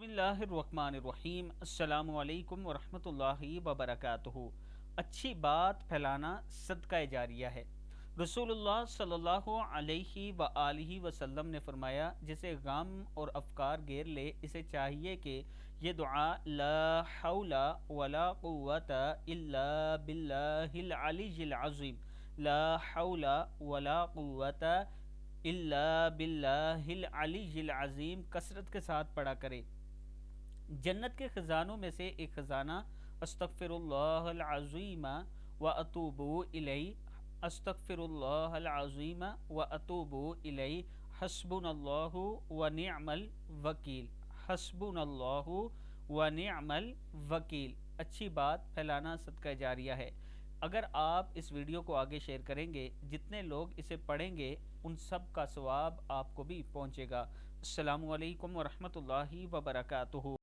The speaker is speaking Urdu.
اللہ الرحمن الرحیم۔ السلام علیکم ورحمۃ اللہ وبرکاتہ۔ اچھی بات پھیلانا صدقہ جاریہ ہے۔ رسول اللہ صلی اللہ علیہ وآلہ وسلم نے فرمایا، جسے غم اور افکار گھیر لے اسے چاہیے کہ یہ دعا لا حول ولا قوت الا باللہ العلی العظیم، لا حول ولا قوت الا باللہ العلی العظیم کثرت کے ساتھ پڑھا کرے۔ جنت کے خزانوں میں سے ایک خزانہ استغفر اللہ العظیم و اتوب الیہ، استغفر اللہ العظیم و اتوب الیہ، حسبنا اللہ و نعم الوکیل، حسبنا اللہ و نعم الوکیل۔ اچھی بات پھیلانا صدقہ جاریہ ہے۔ اگر آپ اس ویڈیو کو آگے شیئر کریں گے، جتنے لوگ اسے پڑھیں گے ان سب کا ثواب آپ کو بھی پہنچے گا۔ السلام علیکم ورحمۃ اللہ وبرکاتہ۔